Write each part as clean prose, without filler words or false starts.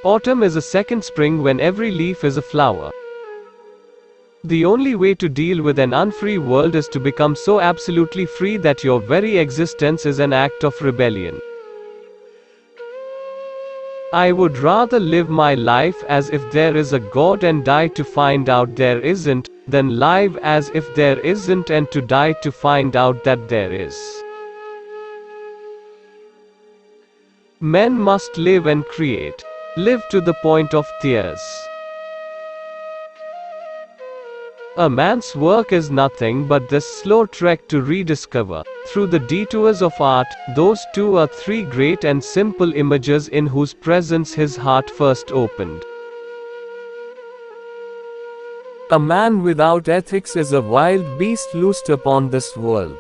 Autumn is a second spring when every leaf is a flower. The only way to deal with an unfree world is to become so absolutely free that your very existence is an act of rebellion. I would rather live my life as if there is a God and die to find out there isn't, than live as if there isn't and to die to find out that there is. Men must live and create. Live to the point of tears. A man's work is nothing but this slow trek to rediscover, through the detours of art, those 2 or 3 great and simple images in whose presence his heart first opened. A man without ethics is a wild beast loosed upon this world.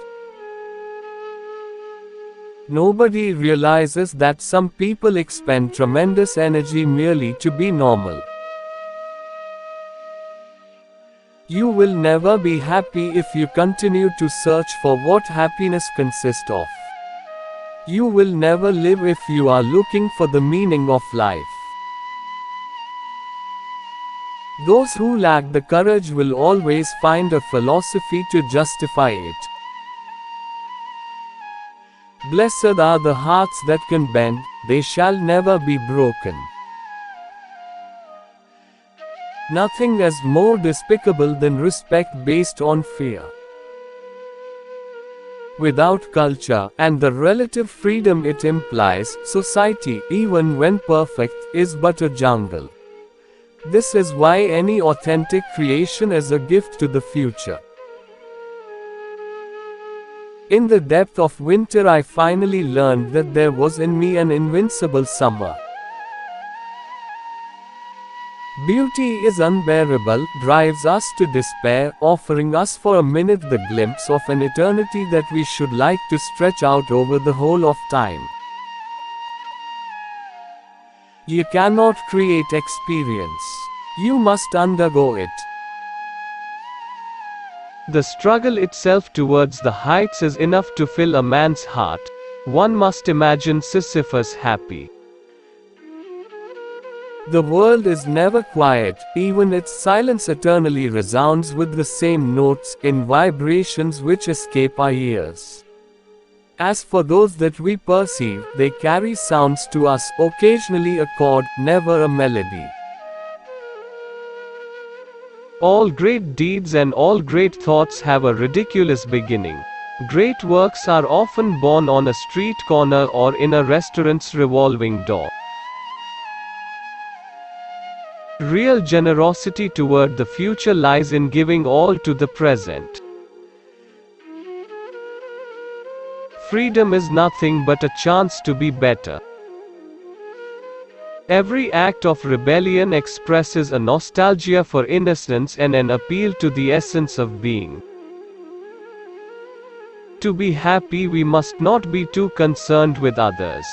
Nobody realizes that some people expend tremendous energy merely to be normal. You will never be happy if you continue to search for what happiness consists of. You will never live if you are looking for the meaning of life. Those who lack the courage will always find a philosophy to justify it. Blessed are the hearts that can bend, they shall never be broken. Nothing is more despicable than respect based on fear. Without culture, and the relative freedom it implies, society, even when perfect, is but a jungle. This is why any authentic creation is a gift to the future. In the depth of winter I finally learned that there was in me an invincible summer. Beauty is unbearable, drives us to despair, offering us for a minute the glimpse of an eternity that we should like to stretch out over the whole of time. You cannot create experience. You must undergo it. The struggle itself towards the heights is enough to fill a man's heart. One must imagine Sisyphus happy. The world is never quiet, even its silence eternally resounds with the same notes, in vibrations which escape our ears. As for those that we perceive, they carry sounds to us, occasionally a chord, never a melody. All great deeds and all great thoughts have a ridiculous beginning. Great works are often born on a street corner or in a restaurant's revolving door. Real generosity toward the future lies in giving all to the present. Freedom is nothing but a chance to be better. Every act of rebellion expresses a nostalgia for innocence and an appeal to the essence of being. To be happy, we must not be too concerned with others.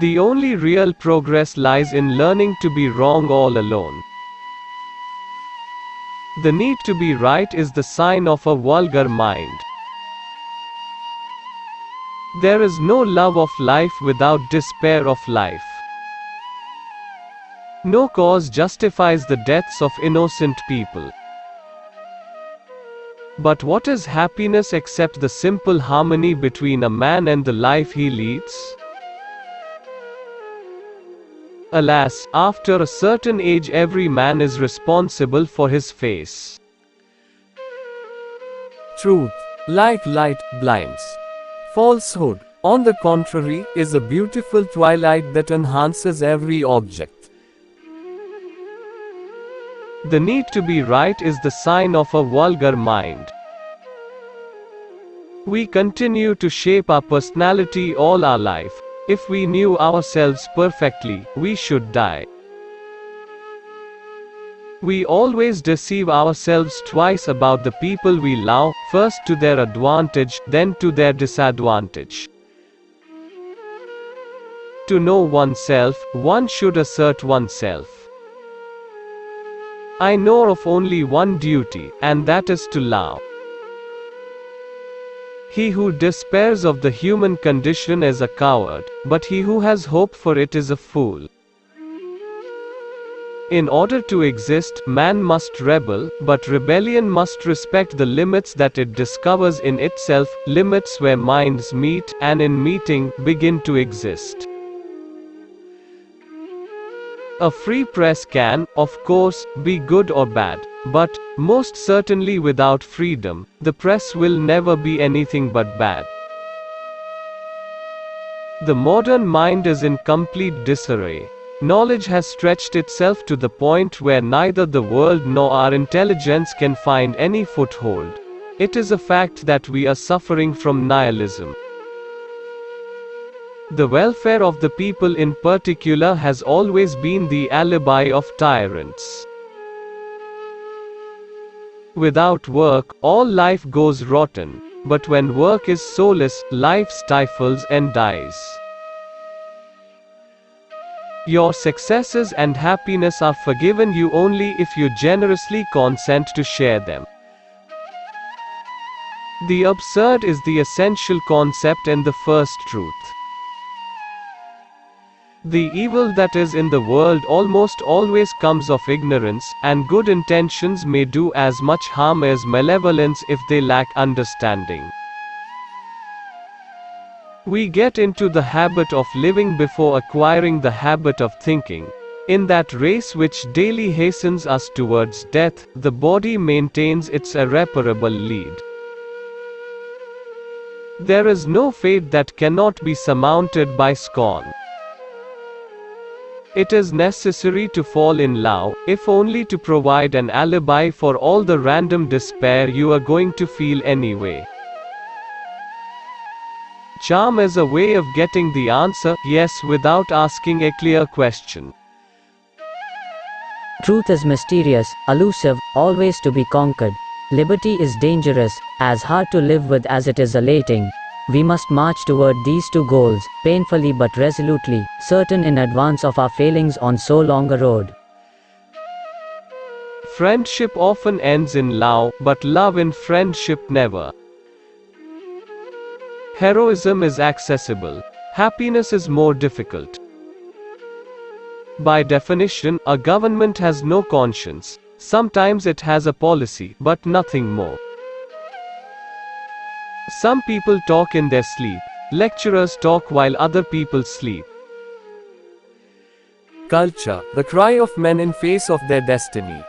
The only real progress lies in learning to be wrong all alone. The need to be right is the sign of a vulgar mind. There is no love of life without despair of life. No cause justifies the deaths of innocent people. But what is happiness except the simple harmony between a man and the life he leads? Alas, after a certain age every man is responsible for his face. Truth, like light, blinds. Falsehood, on the contrary, is a beautiful twilight that enhances every object. The need to be right is the sign of a vulgar mind. We continue to shape our personality all our life. If we knew ourselves perfectly, we should die. We always deceive ourselves twice about the people we love, first to their advantage, then to their disadvantage. To know oneself, one should assert oneself. I know of only one duty, and that is to love. He who despairs of the human condition is a coward, but he who has hope for it is a fool. In order to exist, man must rebel, but rebellion must respect the limits that it discovers in itself, limits where minds meet, and in meeting, begin to exist. A free press can, of course, be good or bad, but, most certainly without freedom, the press will never be anything but bad. The modern mind is in complete disarray. Knowledge has stretched itself to the point where neither the world nor our intelligence can find any foothold. It is a fact that we are suffering from nihilism. The welfare of the people in particular has always been the alibi of tyrants. Without work, all life goes rotten, but when work is soulless, life stifles and dies. Your successes and happiness are forgiven you only if you generously consent to share them. The absurd is the essential concept and the first truth. The evil that is in the world almost always comes of ignorance, and good intentions may do as much harm as malevolence if they lack understanding. We get into the habit of living before acquiring the habit of thinking. In that race which daily hastens us towards death, the body maintains its irreparable lead. There is no fate that cannot be surmounted by scorn. It is necessary to fall in love, if only to provide an alibi for all the random despair you are going to feel anyway. Charm is a way of getting the answer, yes, without asking a clear question. Truth is mysterious, elusive, always to be conquered. Liberty is dangerous, as hard to live with as it is elating. We must march toward these two goals, painfully but resolutely, certain in advance of our failings on so long a road. Friendship often ends in love, but love in friendship never. Heroism is accessible. Happiness is more difficult. By definition, a government has no conscience. Sometimes it has a policy, but nothing more. Some people talk in their sleep. Lecturers talk while other people sleep. Culture, the cry of men in face of their destiny.